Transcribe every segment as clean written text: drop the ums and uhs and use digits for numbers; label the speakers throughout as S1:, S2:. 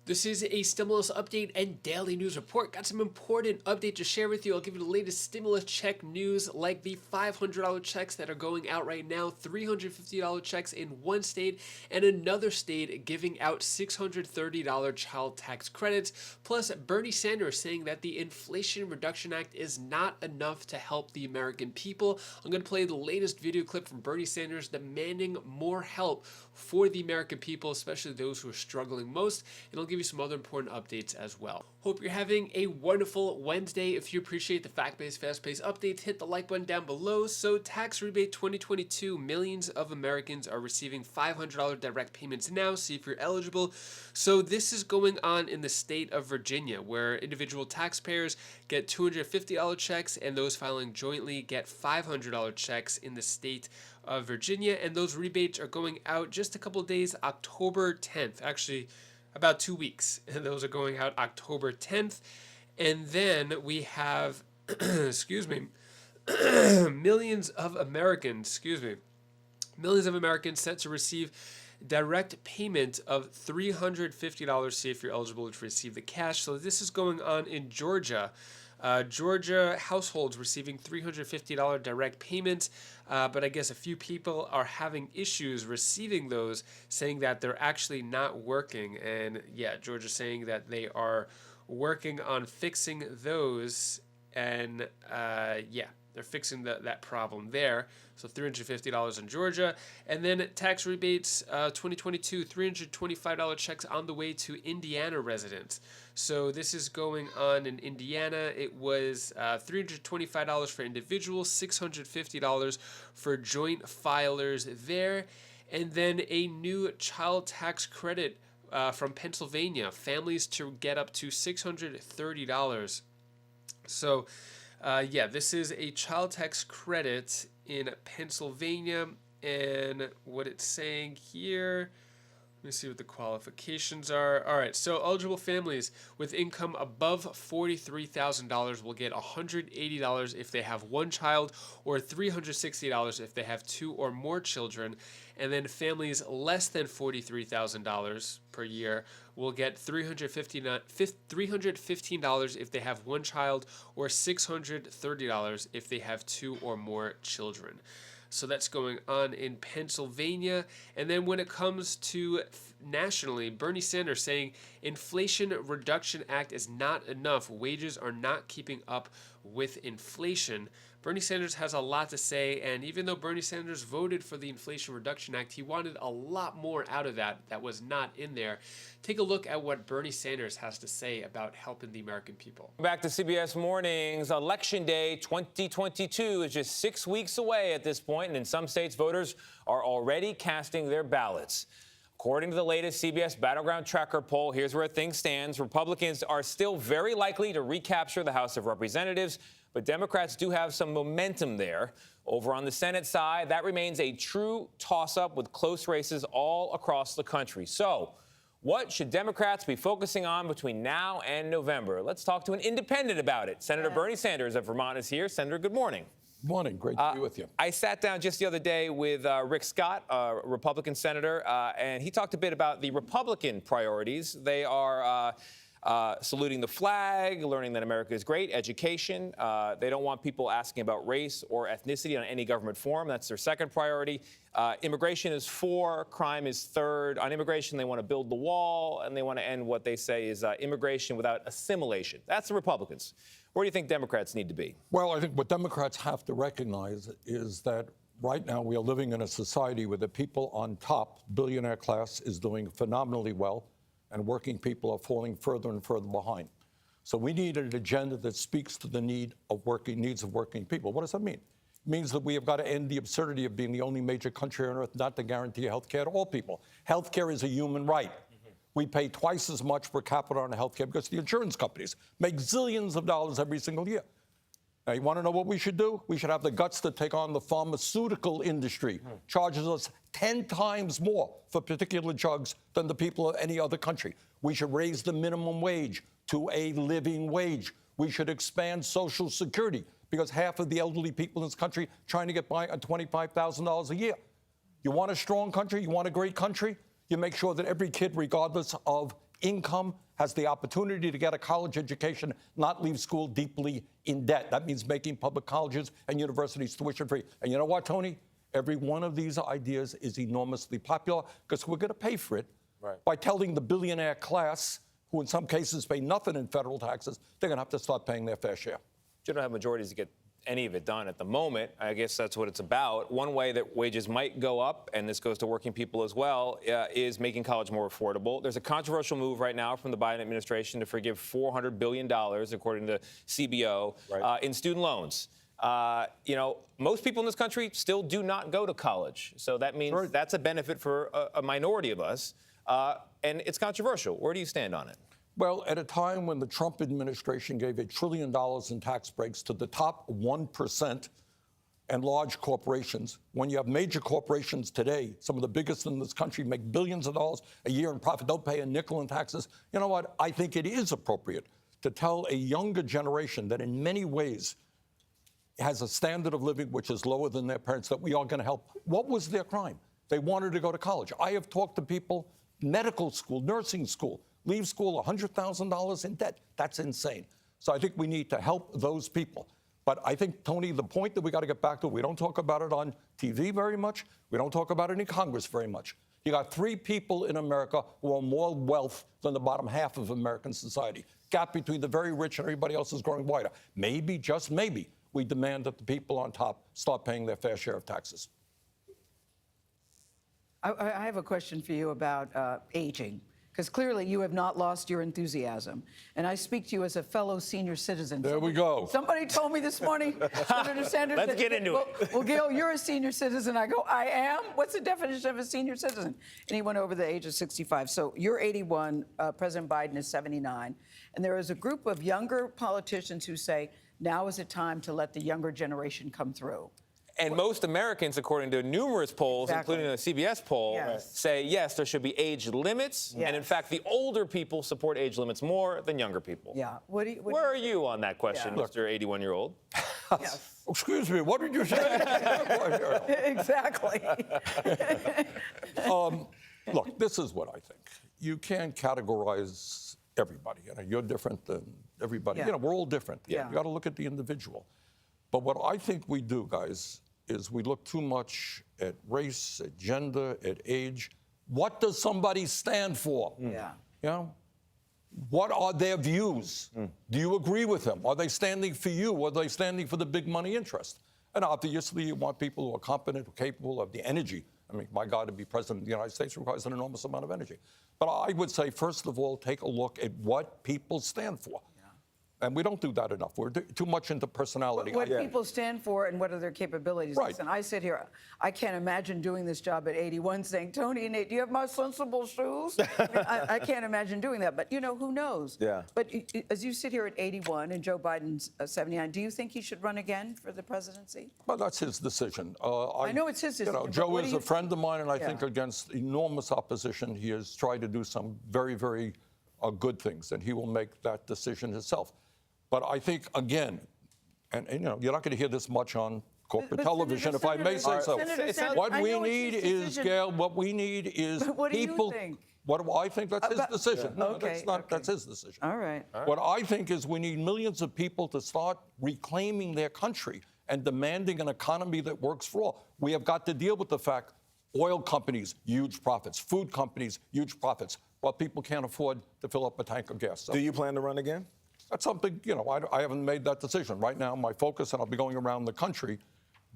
S1: This is a stimulus update and daily news report. Got some important update to share with you. I'll give you the latest stimulus check news, like the $500 checks that are going out right now, $350 checks in one state, and another state giving out $630 child tax credits. Plus, Bernie Sanders saying that the Inflation Reduction Act is not enough to help the American people. I'm going to play the latest video clip from Bernie Sanders demanding more help for the American people, especially those who are struggling most, and I'll give you some other important updates as well. Hope you're having a wonderful Wednesday. If you appreciate the fact-based, fast-paced updates, hit the like button down below. So tax rebate 2022, millions of Americans are receiving $500 direct payments now. See if you're eligible. So this is going on in the state of Virginia, where individual taxpayers get $250 checks, and those filing jointly get $500 checks in the state of Virginia. And those rebates are going out just a couple of days, October 10th. Actually, about 2 weeks, and those are going out October 10th. And then we have, millions of Americans set to receive direct payment of $350. See if you're eligible to receive the cash. So this is going on in Georgia. Georgia households receiving $350 direct payments, but I guess a few people are having issues receiving those, saying that they're actually not working. And yeah, Georgia's saying that they are working on fixing those, and they're fixing that problem there. So $350 in Georgia. And then tax rebates 2022, $325 checks on the way to Indiana residents. So this is going on in Indiana. It was $325 for individuals, $650 for joint filers there. And then a new child tax credit from Pennsylvania, families to get up to $630. So this is a child tax credit in Pennsylvania, and what it's saying here, let me see what the qualifications are. All right, so eligible families with income above $43,000 will get $180 if they have one child, or $360 if they have two or more children. And then families less than $43,000 per year will get $315 if they have one child, or $630 if they have two or more children. So that's going on in Pennsylvania. And then when it comes to nationally, Bernie Sanders saying Inflation Reduction Act is not enough. Wages are not keeping up with inflation. Bernie Sanders has a lot to say, and even though Bernie Sanders voted for the Inflation Reduction Act, he wanted a lot more out of that was not in there. Take a look at what Bernie Sanders has to say about helping the American people.
S2: Back to CBS Mornings. Election Day 2022 is just 6 weeks away at this point, and in some states, voters are already casting their ballots. According to the latest CBS Battleground Tracker poll, here's where things stand. Republicans are still very likely to recapture the House of Representatives, but Democrats do have some momentum there. Over on the Senate side, that remains a true toss-up with close races all across the country. So, what should Democrats be focusing on between now and November? Let's talk to an independent about it. Senator Bernie Sanders of Vermont is here. Senator, good morning.
S3: Good morning. Great to be with you.
S2: I sat down just the other day with Rick Scott, a Republican senator, and he talked a bit about the Republican priorities. They are saluting the flag, learning that America is great, education. They don't want people asking about race or ethnicity on any government forum. That's their second priority. Immigration is 4, crime is 3rd. On immigration, they want to build the wall, and they want to end what they say is immigration without assimilation. That's the Republicans. Where do you think Democrats need to be?
S3: Well, I think what Democrats have to recognize is that right now we are living in a society where the people on top, billionaire class, is doing phenomenally well, and working people are falling further and further behind. So we need an agenda that speaks to the needs of working people. What does that mean? It means that we have got to end the absurdity of being the only major country on earth not to guarantee health care to all people. Health care is a human right. We pay twice as much per capita on health care because the insurance companies make zillions of dollars every single year. Now, you want to know what we should do? We should have the guts to take on the pharmaceutical industry. Charges us 10 times more for particular drugs than the people of any other country. We should raise the minimum wage to a living wage. We should expand Social Security because half of the elderly people in this country trying to get by on $25,000 a year. You want a strong country? You want a great country? You make sure that every kid, regardless of income has the opportunity to get a college education, not leave school deeply in debt. That means making public colleges and universities tuition free. And you know what, Tony? Every one of these ideas is enormously popular because we're going to pay for it by telling the billionaire class, who in some cases pay nothing in federal taxes, they're going to have to start paying their fair share.
S2: You don't have majorities to get any of it done at the moment. I guess that's what it's about. One way that wages might go up, and this goes to working people as well, is making college more affordable. There's a controversial move right now from the Biden administration to forgive $400 billion, according to CBO, in student loans. You know, most people in this country still do not go to college. So that means that's a benefit for a minority of us. And it's controversial. Where do you stand on it?
S3: Well, at a time when the Trump administration gave $1 trillion in tax breaks to the top 1% and large corporations, when you have major corporations today, some of the biggest in this country, make billions of dollars a year in profit, don't pay a nickel in taxes, you know what? I think it is appropriate to tell a younger generation that in many ways has a standard of living which is lower than their parents, that we are going to help. What was their crime? They wanted to go to college. I have talked to people, medical school, nursing school, leave school $100,000 in debt. That's insane. So I think we need to help those people. But I think, Tony, the point that we got to get back to, we don't talk about it on TV very much. We don't talk about it in Congress very much. You got 3 people in America who own more wealth than the bottom half of American society. Gap between the very rich and everybody else is growing wider. Maybe, just maybe, we demand that the people on top start paying their fair share of taxes.
S4: I have a question for you about aging, because clearly you have not lost your enthusiasm. And I speak to you as a fellow senior citizen.
S3: There we go.
S4: Somebody told me this morning, Senator Sanders.
S2: Let's get into it.
S4: Well, Gil, you're a senior citizen. I go, I am? What's the definition of a senior citizen? Anyone over the age of 65. So you're 81, President Biden is 79. And there is a group of younger politicians who say, now is the time to let the younger generation come through.
S2: And most Americans, according to numerous polls, including a CBS poll, say, yes, there should be age limits. And in fact, the older people support age limits more than younger people.
S4: Yeah.
S2: Where are you on that question, Mr. 81-year-old?
S4: Yes.
S3: Excuse me, what did you say?
S4: Exactly.
S3: Look, this is what I think. You can't categorize everybody. You know, you're different than everybody. You know, we're all different. You got to look at the individual. But what I think we do, guys, is we look too much at race, at gender, at age. What does somebody stand for?
S4: Yeah.
S3: You know? What are their views? Do you agree with them? Are they standing for you? Or are they standing for the big money interest? And obviously, you want people who are competent, who are capable of the energy. I mean, my God, to be president of the United States requires an enormous amount of energy. But I would say, first of all, take a look at what people stand for. And we don't do that enough. We're too much into personality.
S4: What people stand for and what are their capabilities.
S3: Right.
S4: Listen, I sit here, I can't imagine doing this job at 81 saying, Tony and Nate, do you have my sensible shoes? I can't imagine doing that, but you know, who knows?
S5: Yeah.
S4: But as you sit here at 81 and Joe Biden's 79, do you think he should run again for the presidency?
S3: Well, that's his decision.
S4: I know it's his decision.
S3: You know, Joe is a friend of mine, and I think against enormous opposition, he has tried to do some very, very good things, and he will make that decision himself. But I think, again, and you know, you're not going to hear this much on corporate television, if I may say so. What we need is, Gail, what we need is
S4: what do
S3: people.
S4: You think?
S3: What do I think? That's his decision. No,
S4: okay,
S3: that's not. That's his decision.
S4: All right.
S3: What I think is we need millions of people to start reclaiming their country and demanding an economy that works for all. We have got to deal with the fact oil companies, huge profits. Food companies, huge profits. While people can't afford to fill up a tank of gas. So
S5: do you plan to run again?
S3: that's something, you know, I haven't made that decision. Right now, my focus, and I'll be going around the country,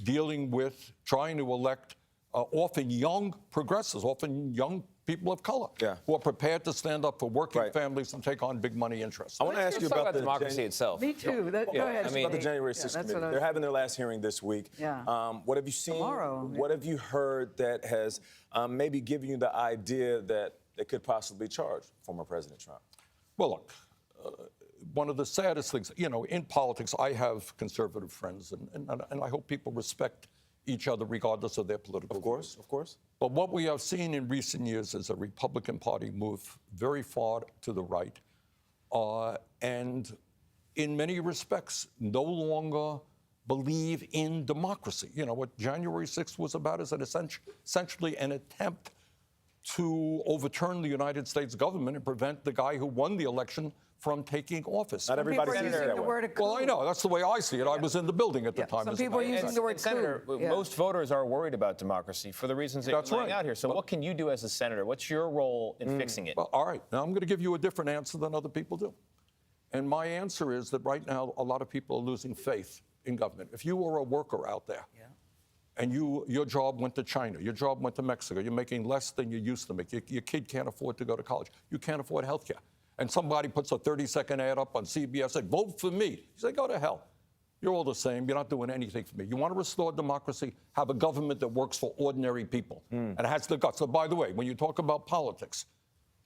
S3: dealing with trying to elect often young progressives, often young people of color, who are prepared to stand up for working families and take on big money interests.
S5: I want to ask you about the
S2: democracy itself.
S4: Me too. Go ahead.
S5: I mean, about the January 6th committee. They're having their last hearing this week. What have you seen?
S4: Tomorrow.
S5: What have you heard that has maybe given you the idea that they could possibly charge former President Trump?
S3: Well, look, one of the saddest things, you know, in politics, I have conservative friends, and I hope people respect each other regardless of their political views.
S5: Of course.
S3: But what we have seen in recent years is a Republican Party move very far to the right, and in many respects, no longer believe in democracy. You know, what January 6th was about is essentially an attempt to overturn the United States government and prevent the guy who won the election from taking office.
S5: Not everybody
S4: People are
S5: sees it
S4: using
S5: that
S4: the
S5: way.
S4: word coup.
S3: Well, I know. That's the way I see it. I was in the building at the time.
S4: Some
S3: as a
S4: people are
S3: matter of
S4: using
S3: fact.
S4: the word
S2: Senator,
S4: coup. Yeah.
S2: most voters are worried about democracy for the reasons that
S3: That's
S2: you're laying
S3: right.
S2: out here. So what can you do as a senator? What's your role in fixing it?
S3: Well, all right. Now, I'm going to give you a different answer than other people do. And my answer is that right now, a lot of people are losing faith in government. If you were a worker out there, and your job went to China, your job went to Mexico, you're making less than you used to make, your kid can't afford to go to college, you can't afford health care, and somebody puts a 30-second ad up on CBS, say, vote for me. You say, go to hell. You're all the same. You're not doing anything for me. You want to restore democracy? Have a government that works for ordinary people and has the guts. So, by the way, when you talk about politics,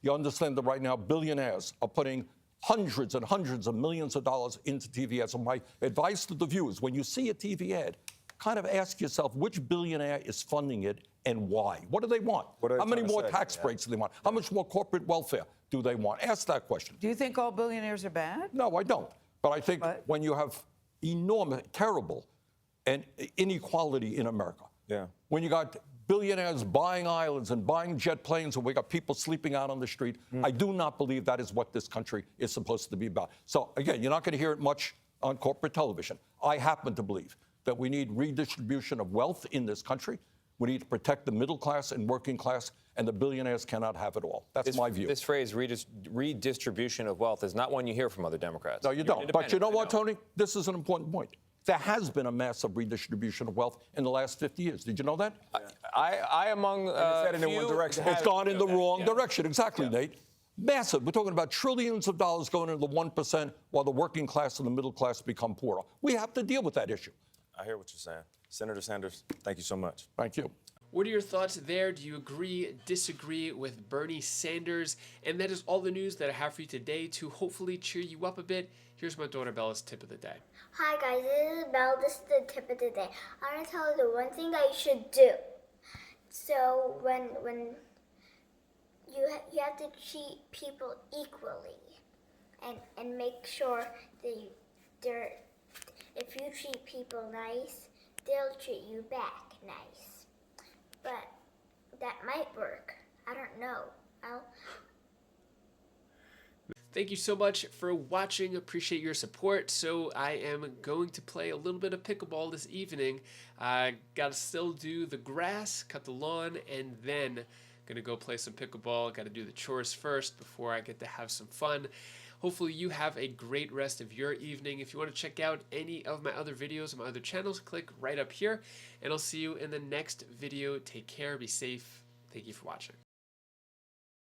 S3: you understand that right now billionaires are putting hundreds and hundreds of millions of dollars into TV ads. So my advice to the viewers, when you see a TV ad, kind of ask yourself which billionaire is funding it and why. What do they want?
S5: What are they
S3: How many
S5: trying to
S3: more
S5: say?
S3: tax breaks do they want? How much more corporate welfare do they want? Ask that question.
S4: Do you think all billionaires are bad?
S3: No, I don't. But I think
S4: But-
S3: when you have enormous, terrible and inequality in America, when you got billionaires buying islands and buying jet planes, and we got people sleeping out on the street, I do not believe that is what this country is supposed to be about. So again, you're not going to hear it much on corporate television. I happen to believe that we need redistribution of wealth in this country. We need to protect the middle class and working class, and the billionaires cannot have it all. That's my view.
S2: This phrase, redistribution of wealth, is not one you hear from other Democrats.
S3: No, you
S2: You're
S3: don't. But you know
S2: independent,
S3: what,
S2: I
S3: Tony? This is an important point. There has been a massive redistribution of wealth in the last 50 years. Did you know that?
S2: I among
S5: it's headed in one
S2: few
S5: direction.
S2: have-
S3: It's gone in the wrong
S2: Yeah.
S3: direction. Exactly, Nate. Massive. We're talking about trillions of dollars going into the 1% while the working class and the middle class become poorer. We have to deal with that issue.
S5: I hear what you're saying. Senator Sanders, thank you so much.
S3: Thank you.
S1: What are your thoughts there? Do you agree, disagree with Bernie Sanders? And that is all the news that I have for you today to hopefully cheer you up a bit. Here's my daughter Bella's tip of the day.
S6: Hi guys, this is Belle. This is the tip of the day. I want to tell you the one thing that you should do. So when you have to treat people equally, and make sure that if you treat people nice, they'll treat you back nice. But that might work. I don't know.
S1: Thank you so much for watching. Appreciate your support. So I am going to play a little bit of pickleball this evening. I got to still do the grass, cut the lawn, and then going to go play some pickleball. Got to do the chores first before I get to have some fun. Hopefully you have a great rest of your evening. If you want to check out any of my other videos on my other channels, click right up here. And I'll see you in the next video. Take care. Be safe. Thank you for watching.